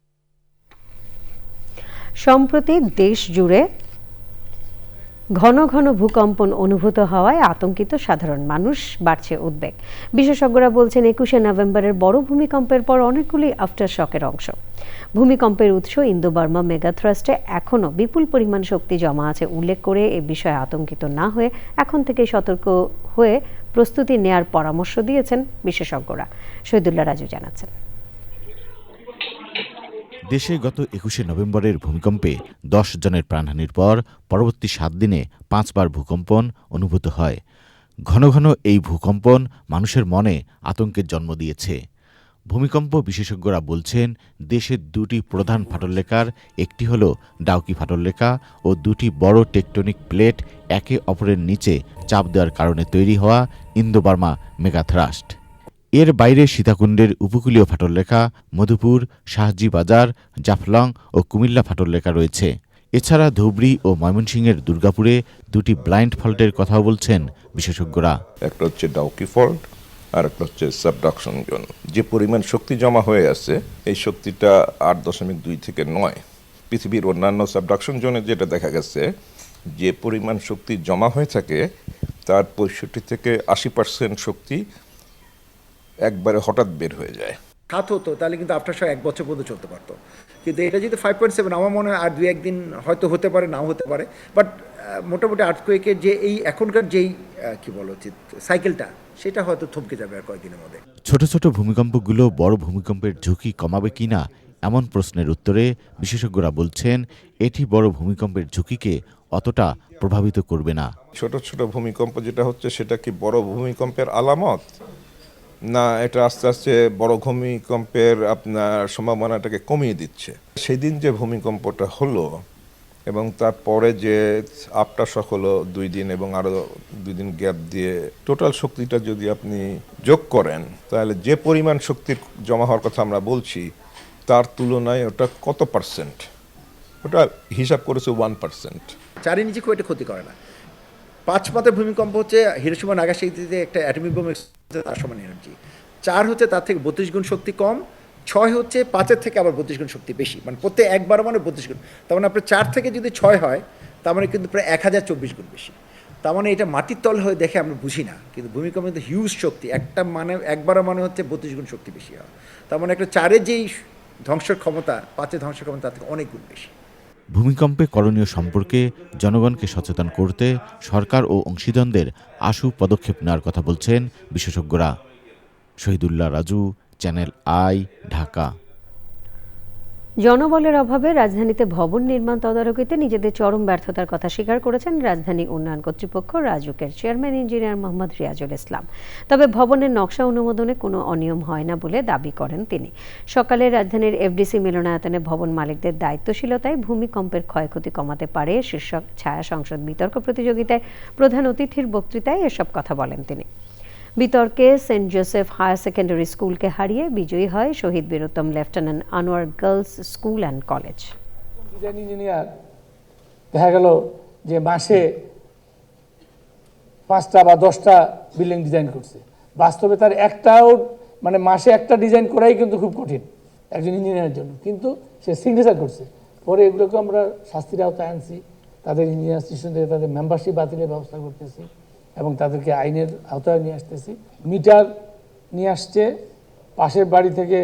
সম্প্রতি দেশ জুড়ে ঘন ঘন ভূকম্পন অনুভূত হওয়ায় আতঙ্কিত সাধারণ মানুষ, বাড়ছে উদ্বেগ। বিশেষজ্ঞরা বলছেন, 21শে নভেম্বরের বড় ভূমিকম্পের পর অনেকগুলি আফটার শকের অংশ। ভূমিকম্পের উৎস ইন্দো বার্মা মেগাথ্রাস্টে এখনও বিপুল পরিমাণ শক্তি জমা আছে উল্লেখ করে এ বিষয়ে আতঙ্কিত না হয়ে এখন থেকে সতর্ক হয়ে প্রস্তুতি নেয়ার পরামর্শ দিয়েছেন বিশেষজ্ঞরা। শহীদুল্লাহ রাজু জানাচ্ছেন। দেশে গত 21শে নভেম্বরের ভূমিকম্পে 10 জনের প্রাণহানির পর পরবর্তী 7 দিনে 5 বার ভূকম্পন অনুভূত হয়। ঘন ঘন এই ভূকম্পন মানুষের মনে আতঙ্কের জন্ম দিয়েছে। ভূমিকম্প বিশেষজ্ঞরা বলছেন, দেশের 2টি প্রধান ফাটলরেখার একটি হল ডাউকি ফাটলরেখা ও 2টি বড় টেকটনিক প্লেট একে অপরের নিচে চাপ দেওয়ার কারণে তৈরি হওয়া ইন্দো বার্মা মেগাথ্রাস্ট। এর বাইরে সীতাকুণ্ডের উপকূলীয় ফাটলরেখা, মধুপুর, শাহজি বাজার, জাফলং ও কুমিল্লা ফাটলরেখা রয়েছে। এছাড়া ধুবড়ী ও ময়মনসিংহের দুর্গাপুরে 2টি ব্লাইন্ড ফল্টের কথাও বলছেন বিশেষজ্ঞরা। একটা হচ্ছে ডাউকি ফল্ট আর একটা হচ্ছে সাবডাকশন জোন। যে পরিমাণ শক্তি জমা হয়ে আছে, এই শক্তিটা 8.2 থেকে 9। পৃথিবীর অন্যান্য সাবডাকশন জোনে যেটা দেখা গেছে, যে পরিমাণ শক্তি জমা হয়ে থাকে তার 65 থেকে 80% শক্তি একবারে হঠাৎ বের হয়ে যায়। খাত হতো তাহলে কিন্তু আফটার শক 1 বছর পর্যন্ত চলতে পারতো, কিন্তু এটা যদি 5.7 আমার মনে হয় আর 2-1 দিন হয়তো হতে পারে, নাও হতে পারে, বাট মোটামুটি আর্থকুয়েকের যে এই এখনকার যেই কি বলা উচিত সাইকেলটা, সেটা হয়তো থমকে যাবে আর কয়েকদিনের মধ্যে। ছোট ছোট ভূমিকম্পগুলো বড় ভূমিকম্পের ঝুঁকি কমাবে কিনা এমন প্রশ্নের উত্তরে বিশেষজ্ঞরা বলছেন এটি বড় ভূমিকম্পের ঝুঁকিকে অতটা প্রভাবিত করবে না। ছোট ছোট ভূমিকম্প যেটা হচ্ছে সেটা কি বড় ভূমিকম্পের আলামত, না এটা আস্তে আস্তে বড় ভূমিকম্পের আপনার সম্ভাবনাটাকে কমিয়ে দিচ্ছে? সেদিন যে ভূমিকম্পটা হলো এবং তারপরে যে আফটার শক হলো 2 দিন এবং আরও 2 দিন গ্যাপ দিয়ে টোটাল শক্তিটা যদি আপনি যোগ করেন, তাহলে যে পরিমাণ শক্তির জমা হওয়ার কথা আমরা বলছি তার তুলনায় ওটা কত পার্সেন্ট, ওটা হিসাব করেছে 1%। 4 নিচে খুব একটা ক্ষতি করে না। 5 মাত্রার ভূমিকম্প হচ্ছে হিরোশিমা নাগাসাকিতে একটা অ্যাটমিক বোম তার সমান এনার্জি। 4 হচ্ছে তার থেকে 32 গুণ শক্তি কম, 6 হচ্ছে 5-এর থেকে আবার 32 গুণ শক্তি বেশি, মানে প্রত্যেক একবার মানে 32 গুণ। তার মানে আপনার 4 থেকে যদি 6 হয় তার মানে কিন্তু প্রায় 1024 গুণ বেশি। তার মানে এটা মাটির তল হয়ে দেখে আমরা বুঝি না, কিন্তু ভূমিকম্পে কিন্তু হিউজ শক্তি, একটা মানে একবার মানে হচ্ছে 32 গুণ শক্তি বেশি হয়। তার মানে একটা 4-এর যেই ধ্বংসের ক্ষমতা 5-এর ধ্বংসের ক্ষমতা তার থেকে অনেক গুণ বেশি। ভূমিকম্পে করণীয় সম্পর্কে জনগণকে সচেতন করতে সরকার ও অংশীদারদের আশু পদক্ষেপ নেওয়ার কথা বলছেন বিশেষজ্ঞরা। Shahidullah Raju, channel I, Dhaka. জনবলের অভাবে রাজধানীতে ভবন নির্মাণ তদারকিতে নিজেদের চরম ব্যর্থতার কথা স্বীকার করেছেন রাজধানী উন্নয়ন কর্তৃপক্ষ রাজুকের চেয়ারম্যান ইঞ্জিনিয়ার মোহাম্মদ রিয়াজুল ইসলাম। তবে ভবনের নকশা অনুমোদনে কোনো অনিয়ম হয় না বলে দাবি করেন তিনি। সকালে রাজধানীর এফডিসি মিলনায়তনে ভবন মালিকদের দায়িত্বশীলতায় ভূমিকম্পের ক্ষয়ক্ষতি কমাতে পারে শীর্ষক ছায়া সংসদ বিতর্ক প্রতিযোগিতায় প্রধান অতিথির বক্তৃতায় এসব কথা বলেন তিনি। বিতর্কে সেন্ট জোসেফ হায়ার সেকেন্ডারি স্কুলকে হারিয়ে বিজয়ী হয় Shaheed Birottam lieutenant Anwar girls school and college. Design engineer দেখা গেল যে মাসে 5টা বা 10টা বিল্ডিং ডিজাইন করছে, বাস্তবে তার একটাও মানে মাসে একটা ডিজাইন করাই কিন্তু খুব কঠিন একজন ইঞ্জিনিয়ারের জন্য, কিন্তু সে সিগনেচার করছে। পরে এগুলোকে আমরা শাস্তির আওতায় আনছি, তাদের ইঞ্জিনিয়ার স্টেশন থেকে তাদের মেম্বারশিপ বাতিলের ব্যবস্থা করতেছি এবং তাদেরকে আইনের আওতায় নিয়ে আসতেছি। মিটার নিয়ে আসছে পাশের বাড়ি থেকে,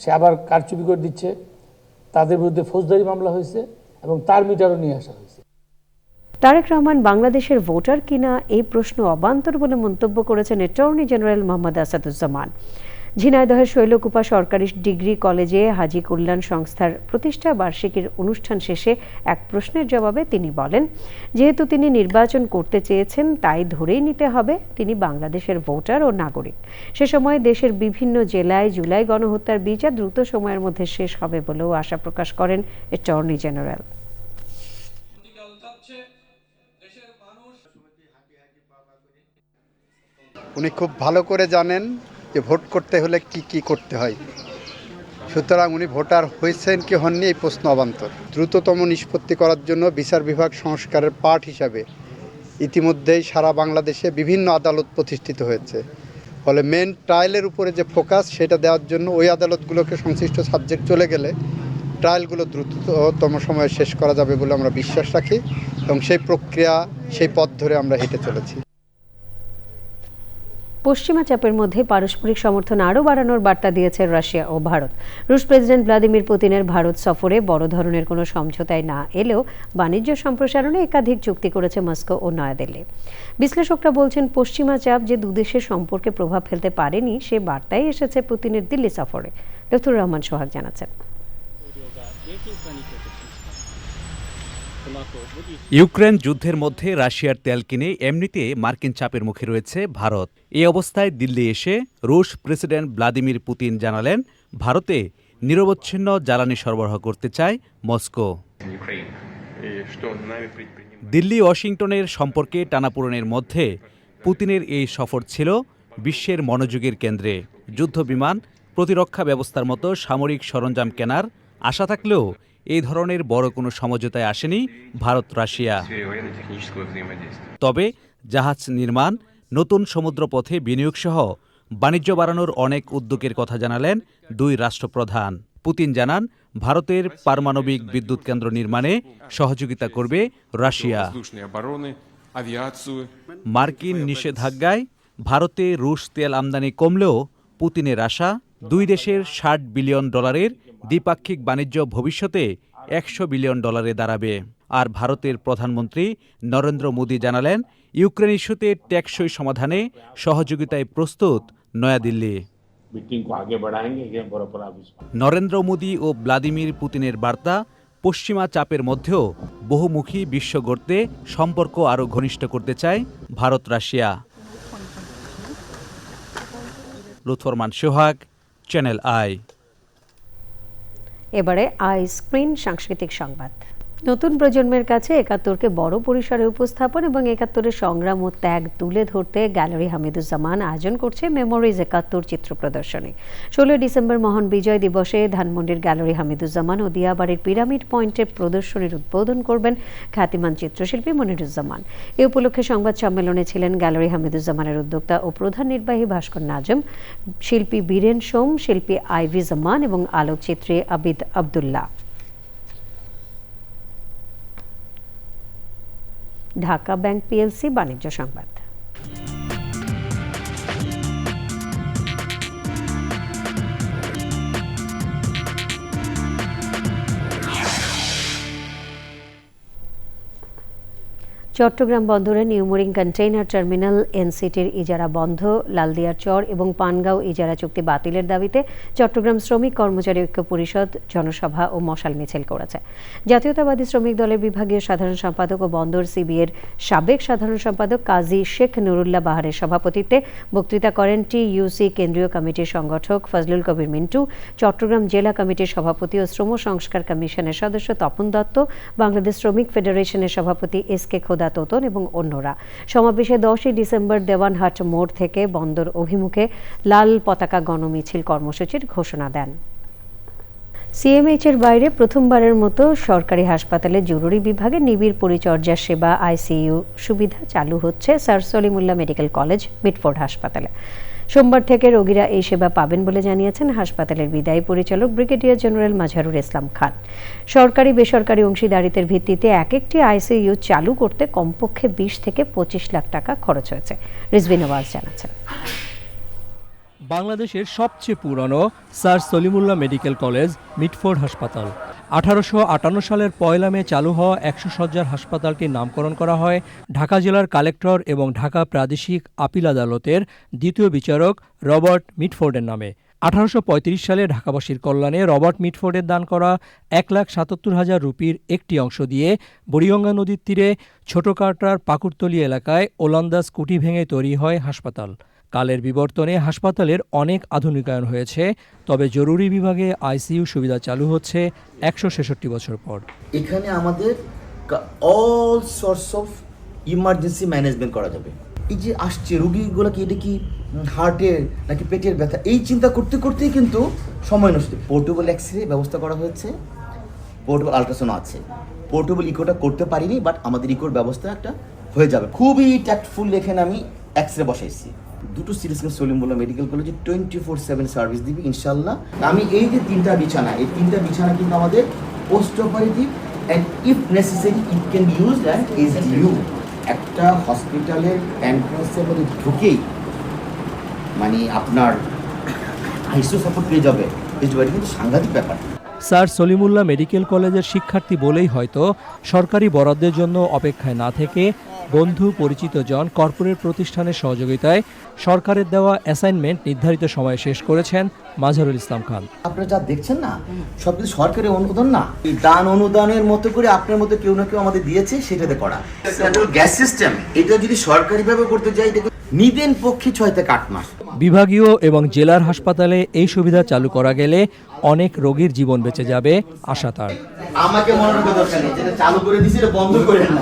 সে আবার কারচুপি করে দিচ্ছে, তাদের বিরুদ্ধে ফৌজদারি মামলা হয়েছে এবং তার মিটারও নিয়ে আসা হয়েছে। তারেক রহমান বাংলাদেশের ভোটার কিনা এই প্রশ্ন অবান্তর বলে মন্তব্য করেছেন অ্যাটর্নি জেনারেল মোহাম্মদ আসাদুজ্জামান। ঝিনাইদহের শৈলকুপা সরকারি ডিগ্রি কলেজে হাজী কল্যাণ সংস্থার প্রতিষ্ঠা বার্ষিকীর অনুষ্ঠান শেষে এক প্রশ্নের জবাবে তিনি বলেন, যেহেতু তিনি নির্বাচন করতে চেয়েছেন তাই ধরেই নিতে হবে তিনি বাংলাদেশের ভোটার ও নাগরিক। সে সময় দেশের বিভিন্ন জেলায় জুলাই গণহত্যার বিচার দ্রুত সময়ের মধ্যে শেষ হবে বলেও আশা প্রকাশ করেন অ্যাটর্নি জেনারেল। উনি খুব ভালো করে জানেন যে ভোট করতে হলে কি কি করতে হয়, সুতরাং উনি ভোটার হয়েছেন কি হননি এই প্রশ্ন অবান্তর। দ্রুততম নিষ্পত্তি করার জন্য বিচার বিভাগ সংস্কারের পার্ট হিসাবে ইতিমধ্যেই সারা বাংলাদেশে বিভিন্ন আদালত প্রতিষ্ঠিত হয়েছে, ফলে মেন ট্রায়ালের উপরে যে ফোকাস সেটা দেওয়ার জন্য ওই আদালতগুলোকে সংশ্লিষ্ট সাবজেক্ট চলে গেলে ট্রায়ালগুলো দ্রুততম সময়ে শেষ করা যাবে বলে আমরা বিশ্বাস রাখি এবং সেই প্রক্রিয়া সেই পথ ধরে আমরা হেঁটে চলেছি। পশ্চিমা চাপের মধ্যে পারস্পরিক সমর্থন আরও বাড়ানোর বার্তা দিয়েছে রাশিয়া ও ভারত। রুশ প্রেসিডেন্ট ভ্লাদিমির পুতিনের ভারত সফরে বড় ধরনের কোনো সমঝোতায় না এলেও বাণিজ্য সম্প্রসারণে একাধিক চুক্তি করেছে মস্কো ও নয়াদিল্লি। বিশ্লেষকরা বলছেন পশ্চিমা চাপ যে দুদেশের সম্পর্কে প্রভাব ফেলতে পারেনি সে বার্তাই এসেছে পুতিনের দিল্লি সফরে। লুৎফুর রহমান সোহাগ জানাচ্ছেন। ইউক্রেন যুদ্ধের মধ্যে রাশিয়ার তেল কিনে এমনিতে মার্কিন চাপের মুখে রয়েছে ভারত। এই অবস্থায় দিল্লি এসে রুশ প্রেসিডেন্ট ভ্লাদিমির পুতিন জানালেন ভারতে নিরবচ্ছিন্ন জ্বালানি সরবরাহ করতে চায় মস্কো। দিল্লি ওয়াশিংটনের সম্পর্কে টানাপোড়েনের মধ্যে পুতিনের এই সফর ছিল বিশ্বের মনোযোগের কেন্দ্রে। যুদ্ধবিমান, প্রতিরক্ষা ব্যবস্থার মতো সামরিক সরঞ্জাম কেনার আশা থাকলেও এই ধরনের বড় কোনো সমঝোতায় আসেনি ভারত রাশিয়া। তবে জাহাজ নির্মাণ, নতুন সমুদ্রপথে বিনিয়োগসহ বাণিজ্য বাড়ানোর অনেক উদ্যোগের কথা জানালেন দুই রাষ্ট্রপ্রধান। পুতিন জানান ভারতের পারমাণবিক বিদ্যুৎ কেন্দ্র নির্মাণে সহযোগিতা করবে রাশিয়া। মার্কিন নিষেধাজ্ঞায় ভারতে রুশ তেল আমদানি কমলেও পুতিনের আশা দুই দেশের $60 বিলিয়ন দ্বিপাক্ষিক বাণিজ্য ভবিষ্যতে $100 বিলিয়ন দাঁড়াবে। আর ভারতের প্রধানমন্ত্রী নরেন্দ্র মোদি জানালেন, ইউক্রেন ইস্যুতে টেকসই সমাধানে সহযোগিতায় প্রস্তুত নয়াদিল্লি। নরেন্দ্র মোদি ও ভ্লাদিমির পুতিনের বার্তা, পশ্চিমা চাপের মধ্যেও বহুমুখী বিশ্ব গড়তে সম্পর্ক আরও ঘনিষ্ঠ করতে চায় Bharat Russia. Lutforrahman Sohag, channel I. এবারে আই স্ক্রিন সাংস্কৃতিক সংবাদ। নতুন প্রজন্মের কাছে একাত্তরকে বড় পরিসরে উপস্থাপন এবং একাত্তরের সংগ্রাম ও ত্যাগ তুলে ধরতে গ্যালারি হামিদুজ্জামান আয়োজন করছে মেমোরিজ ৭১ চিত্র প্রদর্শনী। ১৬ ডিসেম্বর মহান বিজয় দিবসে ধানমন্ডির গ্যালারি হামিদুজ্জামান ও দিয়াবাড়ির পিরামিড পয়েন্টে প্রদর্শনীর উদ্বোধন করবেন খ্যাতিমান চিত্রশিল্পী মনিরুজ্জামান। এ উপলক্ষে সংবাদ সম্মেলনে ছিলেন গ্যালারি হামিদুজ্জামানের উদ্যোক্তা ও প্রধান নির্বাহী ভাস্কর নাজম, শিল্পী বীরেন সোম, শিল্পী আইভি জামান এবং আলোকচিত্রী আবিদ আবদুল্লাহ। ঢাকা ব্যাংক পিএলসি বাণিজ্য সংবাদ। চট্টগ্রাম বন্দরে নিউমোরিং কন্টেইনার টার্মিনাল এনসিটির ইজারা বন্ধ, লালদিয়ার চর এবং পানগাঁও ইজারা চুক্তি বাতিলের দাবিতে চট্টগ্রাম শ্রমিক কর্মচারী ঐক্য পরিষদ জনসভা ও মশাল মিছিল করেছে। জাতীয়তাবাদী শ্রমিক দলের বিভাগীয় সাধারণ সম্পাদক ও বন্দর সিবিএর সাবেক সাধারণ সম্পাদক কাজী শেখ নুরুল্লাহ বাহারের সভাপতিত্বে বক্তৃতা করেন টিইউসি কেন্দ্রীয় কমিটির সংগঠক ফজলুল কবির মিন্টু, চট্টগ্রাম জেলা কমিটির সভাপতি ও শ্রম সংস্কার কমিশনের সদস্য তপন দত্ত, বাংলাদেশ শ্রমিক ফেডারেশনের সভাপতি এসকে খোদা তোতন এবং অন্যরা। সমাবেশে 10 ডিসেম্বর দেওয়ানহাট মোড় থেকে বন্দর অভিমুখে লাল পতাকা গণমিছিল কর্মসূচির ঘোষণা দেন। সিএমএইচ-এর বাইরে প্রথমবারের মতো সরকারি হাসপাতালে জরুরি বিভাগে নিবিড় পরিচর্যা সেবা আইসিইউ সুবিধা চালু হচ্ছে sir Salimullah medical college Mitford হাসপাতালে। সোমবার থেকে রোগীরা এই সেবা পাবেন বলে জানিয়েছেন হাসপাতালের বিদায়ী পরিচালক ব্রিগেডিয়ার জেনারেল মাজহারুল ইসলাম খান। সরকারি বেসরকারি অংশীদারিত্বের ভিত্তিতে এক একটি আইসিইউ চালু করতে কমপক্ষে 20 থেকে 25 লাখ টাকা খরচ হয়েছে। রিজভী নওয়াজ জানাচ্ছেন। বাংলাদেশের সবচেয়ে পুরনো sir Salimullah medical college Mitford হাসপাতাল। 1858 সালের 1 মে চালু হওয়া 100 শয্যার হাসপাতালটির নামকরণ করা হয় ঢাকা জেলার কালেক্টর এবং ঢাকা প্রাদেশিক আপিল আদালতের দ্বিতীয় বিচারক রবার্ট মিটফোর্ডের নামে। 1835 সালে ঢাকাবাসীর কল্যাণে রবার্ট মিটফোর্ডের দান করা 1,77,000 রুপির একটি অংশ দিয়ে বুড়িগঙ্গা নদীর তীরে ছোটকাটার পাকুড়তলী এলাকায় ওলান্দাজ কুঠি ভেঙে তৈরি হয় হাসপাতাল। কালের বিবর্তনে হাসপাতালের অনেক আধুনিকায়ন হয়েছে, তবে জরুরি বিভাগে আইসিইউ সুবিধা চালু হচ্ছে 166 বছর পর। এখানে আমাদের all source of emergency management করা যাবে। এই যে আসছে রোগীগুলো কি এটা কি হার্টের নাকি পেটের ব্যথা, এই চিন্তা করতে করতেই কিন্তু সময় নষ্ট। পোর্টেবল এক্সরে ব্যবস্থা করা হয়েছে, পোর্টেবল আল্ট্রাসাউন্ড আছে, পোর্টেবল ইকোটা করতে পারিনি, বাট আমাদের ইকোর ব্যবস্থা একটা হয়ে যাবে। খুবই ট্যাক্টফুল এখানে আমি এক্সরে বসাইছি। দুটো সিরিয়াস সলিমুল্লাহ মেডিকেল কলেজে 24/7 সার্ভিস দিবি ইনশাল্লাহ। আমি এই যে 3টা বিছানা, এই 3টা বিছানা কিন্তু আমাদের post operative and if necessary it can be used as এসডিইউ। একটা হসপিটালের এন্ট্রান্সের মধ্যে ঢুকেই মানে আপনার আইসিইউ সাপোর্ট পেয়ে যাবে, এটা কিন্তু সাংঘাতিক ব্যাপার। স্যার সলিমুল্লাহ মেডিকেল কলেজের শিক্ষার্থী বলেই হয়তো সরকারি বরাদ্দের জন্য অপেক্ষায় না থেকে বন্ধু পরিচিত জন কর্পোরেট প্রতিষ্ঠানের সহযোগিতায় সরকারের দেওয়া অ্যাসাইনমেন্ট নির্ধারিত সময়ে শেষ করেছেন মাজহারুল ইসলাম খান। আপনারা যা দেখছেন না, সব কিছু সরকারি অনুদান না, এই দান অনুদানের মতো করে আপনার মতো কেউ না কেউ আমাদের দিয়েছে, সেটাতে করা। সেন্ট্রাল গ্যাস সিস্টেম এটা যদি সরকারিভাবে করতে যাই দেখুন নিদেন পক্ষে 6 থেকে 8 মাস। বিভাগীয় এবং জেলার হাসপাতালে এই সুবিধা চালু করা গেলে অনেক রোগীর জীবন বেঁচে যাবে, আশা তার। আমাকে মনে রাখার দরকার নেই, যেটা চালু করে দিয়েছে এটা বন্ধ করে না।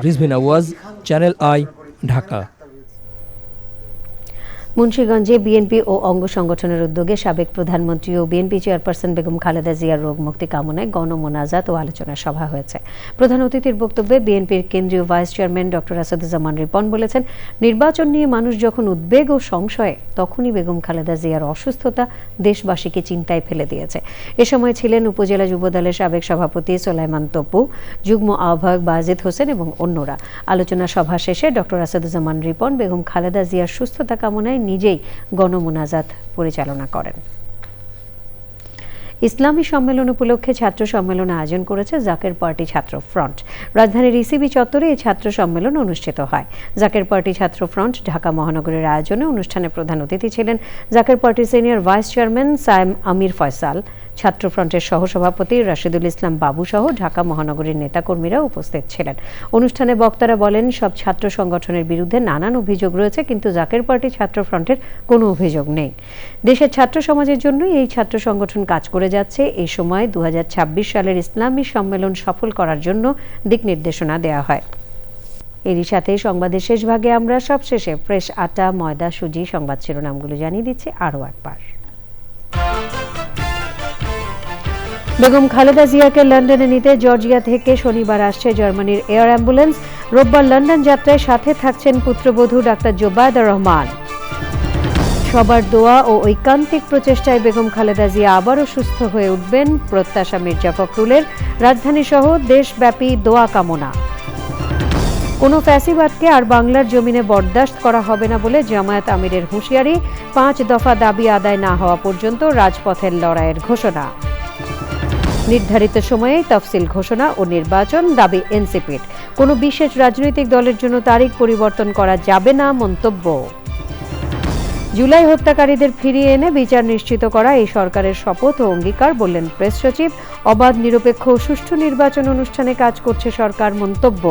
Rizvi Nawaz, channel I, Dhaka. মুন্সিগঞ্জে বিএনপি ও অঙ্গ সংগঠনের উদ্যোগে সাবেক প্রধানমন্ত্রী ও বিএনপি চেয়ারপারসন বেগম খালেদা জিয়ার রোগ মুক্তি কামনায় গণমোনাজাত ও আলোচনা সভা হয়েছে। প্রধান অতিথির বক্তব্যে বিএনপির কেন্দ্রীয় vice chairman doctor Asaduzzaman Ripon বলেছেন, নির্বাচন নিয়ে মানুষ যখন উদ্বেগ ও সংশয়ে, তখনই বেগম খালেদা জিয়ার অসুস্থতা দেশবাসীকে চিন্তায় ফেলে দিয়েছে। এ সময় ছিলেন উপজেলা যুবদলের সাবেক সভাপতি সোলাইমান তপু, যুগ্ম আহ্বায়ক বাজিদ হোসেন এবং অন্যরা। আলোচনা সভা শেষে ডক্টর আসাদুজ্জামান রিপন বেগম খালেদা জিয়ার সুস্থতা কামনায় নিজেই গণমোনাজাত পরিচালনা করেন। ইসলামী সম্মেলন উপলক্ষে ছাত্র সম্মেলন আয়োজন করেছে জাকের পার্টি ছাত্র ফ্রন্ট। রাজধানীর ইসিবি চত্বরে এই ছাত্র সম্মেলন অনুষ্ঠিত হয়। জাকের পার্টি ছাত্র ফ্রন্ট ঢাকা মহানগরের আয়োজনে অনুষ্ঠানে প্রধান অতিথি ছিলেন জাকের পার্টির সিনিয়র ভাইস চেয়ারম্যান সায়েম আমির ফয়সাল, ছাত্র ফ্রন্টের সহসভাপতি রাশিদুল ইসলাম বাবু সহ ঢাকা মহানগরীর নেতাকর্মীরা উপস্থিত ছিলেন। অনুষ্ঠানে বক্তারা বলেন, সব ছাত্র সংগঠনের বিরুদ্ধে নানান অভিযোগ রয়েছে, কিন্তু জাকের পার্টি ছাত্র ফ্রন্টের কোনো অভিযোগ নেই। দেশের ছাত্র সমাজের জন্যই এই ছাত্র সংগঠন কাজ করে যাচ্ছে। এই সময় 2026 সালের ইসলামী সম্মেলন সফল করার জন্য দিক নির্দেশনা দেওয়া হয়। এরই সাথে সংবাদের শেষ ভাগে আমরা সবশেষে ফ্রেশ আটা, ময়দা, সুজি সংবাদ শিরোনামগুলো জানিয়ে দিচ্ছি আরও একবার। বেগম খালেদা জিয়াকে লন্ডনে নিতে জর্জিয়া থেকে শনিবার আসছে জার্মানির এয়ার অ্যাম্বুলেন্স। রোববার লন্ডন যাত্রায় সাথে থাকছেন পুত্রবধূ ডাক্তার জোবায়দা রহমান। সবার দোয়া ও ঐকান্তিক প্রচেষ্টায় বেগম খালেদা জিয়া আবারও সুস্থ হয়ে উঠবেন, প্রত্যাশা মির্জা ফখরুলের। রাজধানী সহ দেশব্যাপী দোয়া কামনা। কোনো ফ্যাসিবাদকে আর বাংলার জমিনে বরদাস্ত করা হবে না বলে জামায়াত আমিরের হুঁশিয়ারি। 5 দফা দাবি আদায় না হওয়া পর্যন্ত রাজপথের লড়াইয়ের ঘোষণা। নির্ধারিত সময়ে তফসিল ঘোষণা ও নির্বাচন দাবি এনসিপির। কোনো বিশেষ রাজনৈতিক দলের জন্য তারিখ পরিবর্তন করা যাবে না মন্তব্য। জুলাই হত্যাকারীদের ফিরিয়ে এনে বিচার নিশ্চিত করা এই সরকারের শপথ ও অঙ্গীকার, বললেন প্রেস সচিব। অবাধ, নিরপেক্ষ ও সুষ্ঠু নির্বাচন অনুষ্ঠানে কাজ করছে সরকার মন্তব্য।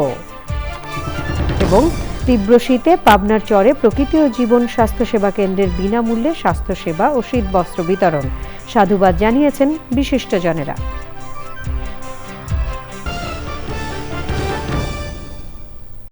এবং তীব্র শীতে পাবনার চরে প্রকৃতি ও জীবন স্বাস্থ্যসেবা কেন্দ্রের বিনামূল্যে স্বাস্থ্যসেবা ও শীতবস্ত্র বিতরণ। সাধুবাদ জানিয়েছেন বিশিষ্টজনেরা।